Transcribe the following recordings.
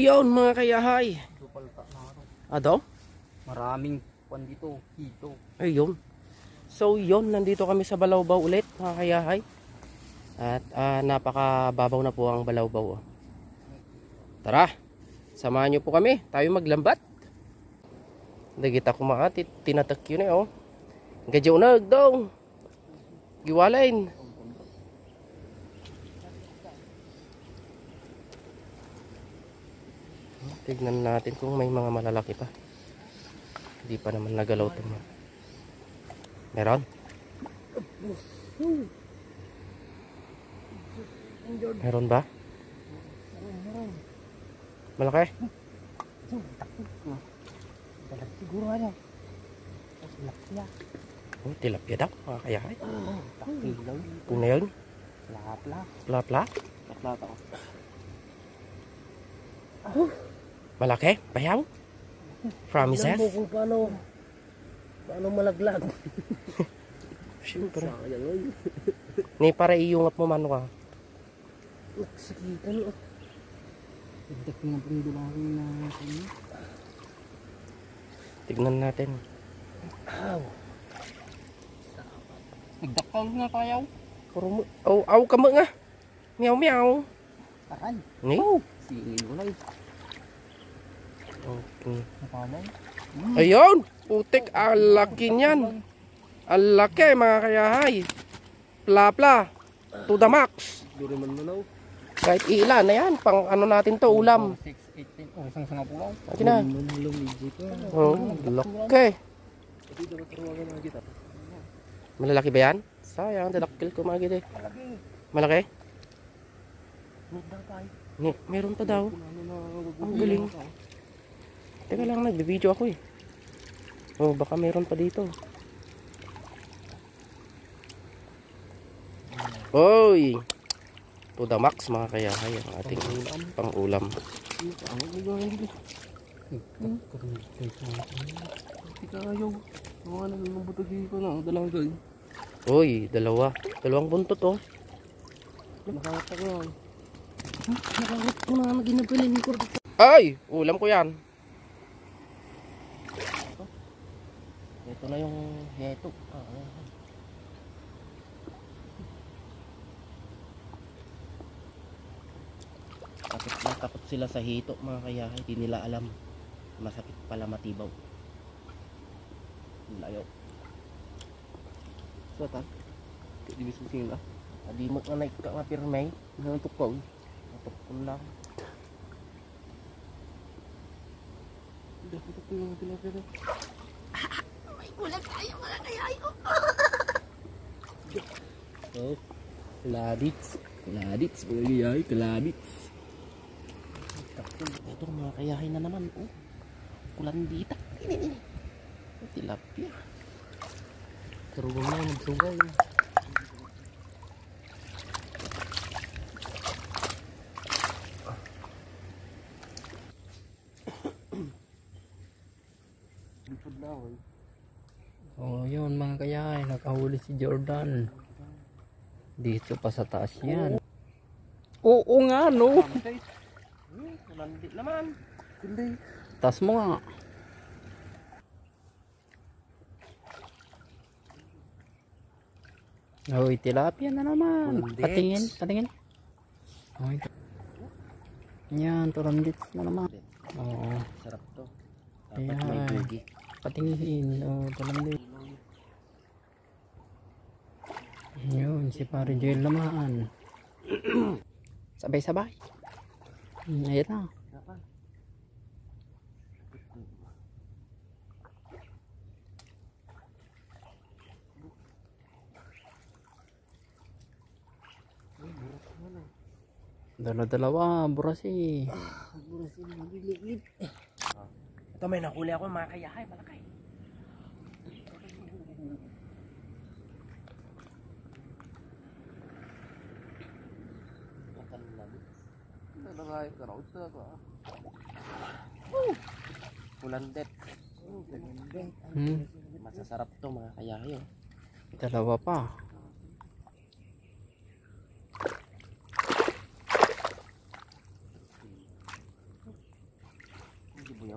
Yun mga kayahay. Ado? Maraming pan dito, hito. Ayun. So yun, nandito kami sa Balawbaw ulit mga kayahay. At napakababaw na po ang Balawbaw. Tara, samahan nyo po kami. Tayo maglambat. Hindi kita kumaati, tinatak yun eh oh. Gadyaw nag daw. Giwalain. Tignan natin kung may mga malalaki pa. Hindi pa naman nagalaw ito. Meron? Meron ba? Malaki? Siguro ano? Tilapia. Oh, tilapia daw. Mga kayahay. Kung na yun? Lapla. Lapla? Lapla to. Malaki? Bayaw? Promises? Alam mo kung paano malaglag. Siyempre. Ni para iungap mo mano ka. Nagsakitan o. Pagdak nga pindulangin na kanya. Tignan natin. Aw. Nagdakal nga kayaw. Aw ka mo nga. Meow meow. Taran. Ni? Singin ko lang. Okay. Napamay. Ayun! Putik, ang laki niyan. Ang laki mga kayahay. Plapla. To the max. Duro man mo now. Kahit ilan na yan. Pang ano natin to, ulam. 6, 18. Oh, isang sanga pulaw. Laki na. Oh, laki. Malalaki ba yan? Sayang, dadakil ko mga gidi. Malaki? Meron pa daw. Ang galing. Teka lang, nag-video ako eh. Oh, baka meron pa dito. Oy! To the max mga kayahay ang ating pang-ulam. Uy, dalawang buntot oh. Ay, ulam ko yan. Ito na yung heto. Takot sila sa hito mga kayahay. Hindi nila alam. Masakit pala matibaw. Layo. Sota. Di bisa sila. Adi mo nga naik ka nga pirmay. Nantok ko. Nantok ko lang. Dapat ko yung tilapia. May kulang tayo mga kayahay. Oh. Kalabits. Kalabits mga kayahay. Kalabits. Ito mga kayahay na naman oh. Kulandita. Tilapia. Karugong na nagsugaw. Oh, yun mga kayahay, nakahuli si Jordan. Dito pa sa taas yan. Oo nga no. Kulandi naman. Hindi. Taas mo nga. Hoy, tilapia na naman. Patingin, patingin. Oh, yan, turandits na naman. Oo. Sarap to. Dapat may bugi. Patingin. Oh, turandits. Yun, si Pare Joel naman. Sabay-sabay. Ayan na. Dalawa, burasi. Burasi maliliit. Ito may nakuli ako mga kayahay, malaki. Kulandet. Masasarap to mga kayahay. Dalawa pa.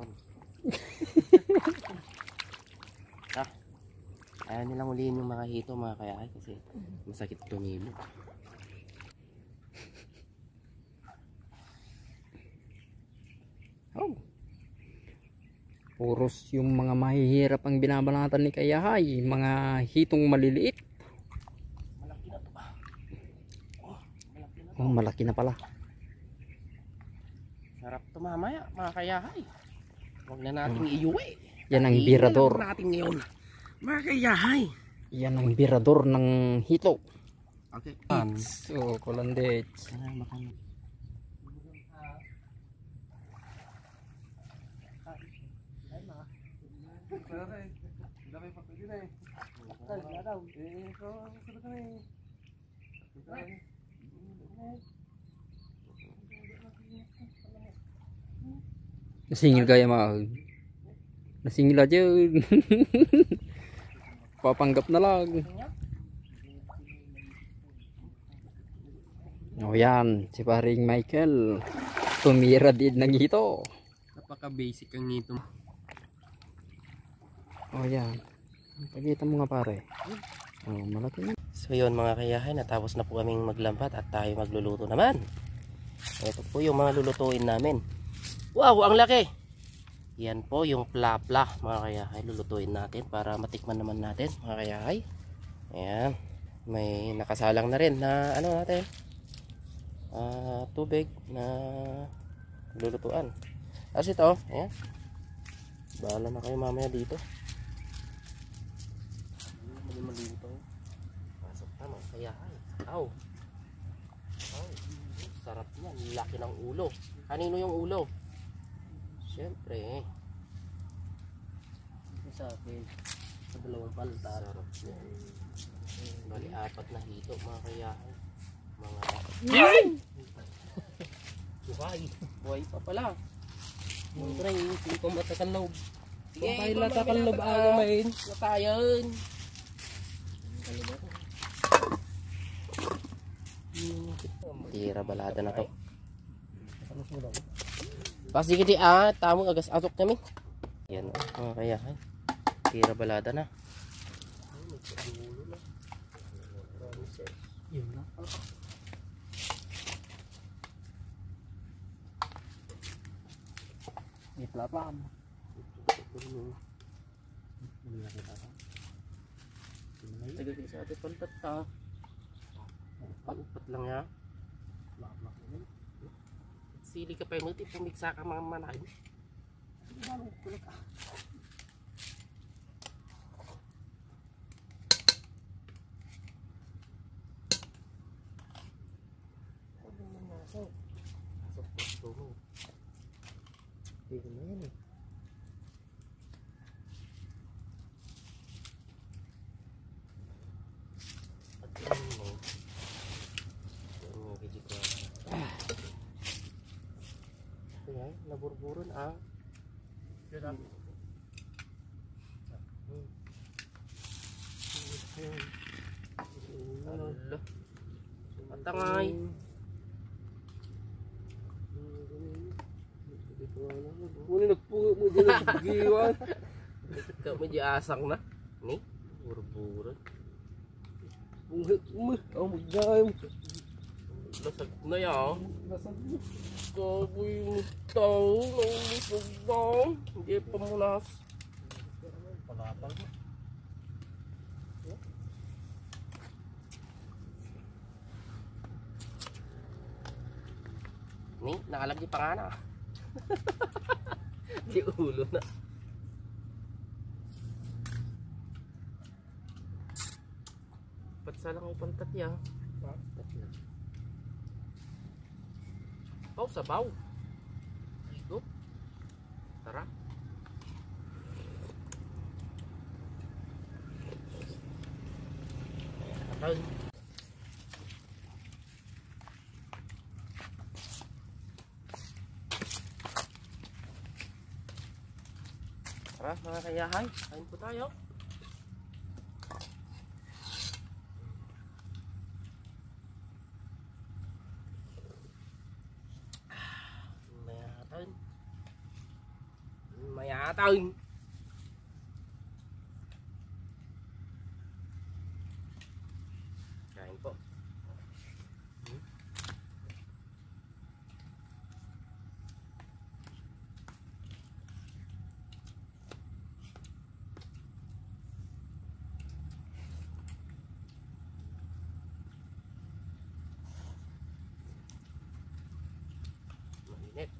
meron. Ayaw nilang ulihin yung mga hito mga kayahay kasi masakit tumilo. Oh. Puros yung mga mahihirap ang binabanatan ni Kayahay, mga hitong maliliit. Malaki na to. Oh, malaki na pala. Sarap to mamaya mga kayahay. Huwag na nating iuwi. Yan ang birador. Ilan natin ngayon mga kayahay. Yan ang birador ng hito. Okay. So, kulandits. Nasingil kaya mga. Nasingil aja. Papanggap na lang. O yan, si paring Michael. Tumira din ng hito. Napaka basic ang ngito. O yan. Pagkita mo nga pare. Oh, malaki na. So yun mga kayahay, natapos na po kaming maglambat at tayo magluluto naman. Ito po yung mga lulutuin namin. Wow, ang laki! Yan po yung plapla mga kayahay, lulutuin natin para matikman naman natin mga kayahay. Ayan, may nakasalang na rin na ano natin, tubig na lulutuan. As ito, ayan, bahala na kayo mamaya dito. Malito. Pasok na mga kayahay. Aw. Aw, sarap yan, laki ng ulo. Kanino yung ulo? Siyempre sa akin sa dalawang palta. Sarap yan. Bali apat na hito mga kayahay. Mga buhay pa pala. Ito na yung sipong matakalob. Sige, tayo matakalob agamin. Natayan. Tira balada na to. Pasti kiti tamo agas atok kami. Yan mga kayahay. Tira balada na. Yun na. Itlapam. Tagay sa atin pantat ta. Pag-upat lang ya. Sili ka pa yung muti, pumiksa ka mga manahin. Hindi na yan eh. Naburburon ang matangay. Muna nagpungo mo dyan ang giwan. Medyo asang na. Ni, burburon. Bunghit mo. Oh, mag-jam. Lasag na yan. Lasag mo. Kaboy mo tao. Naulisog na. Hindi pa munas. Palapal mo. Ni, nakalagay pa nga na. Di ulo na. Patsa lang ang pantat niya. Oh, sabaw. Ito. Tara. Atay. Tara mga kayahay, kain po tayo. Tatawin. Kain po. Mainit.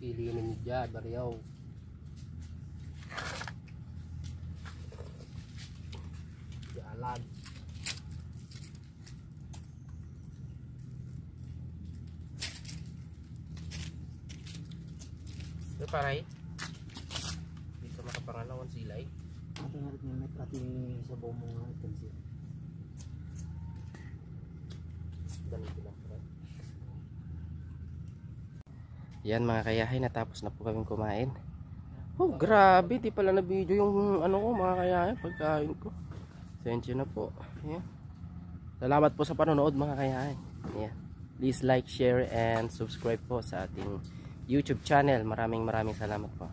Pili ni Jad Bariyaw. Jalan. Ito paray. Dito makapangalawan sila eh. Ate nga rin may pati sa buong mga itansi. Ganito lang paray. Yan mga kayahay, natapos na po kaming kumain. Oh, grabe, di pala na video yung ano ko mga kayahay, pagkain ko. Sensya na po. Yan. Salamat po sa panonood mga kayahay. Yan. Please like, share and subscribe po sa ating YouTube channel. Maraming salamat po.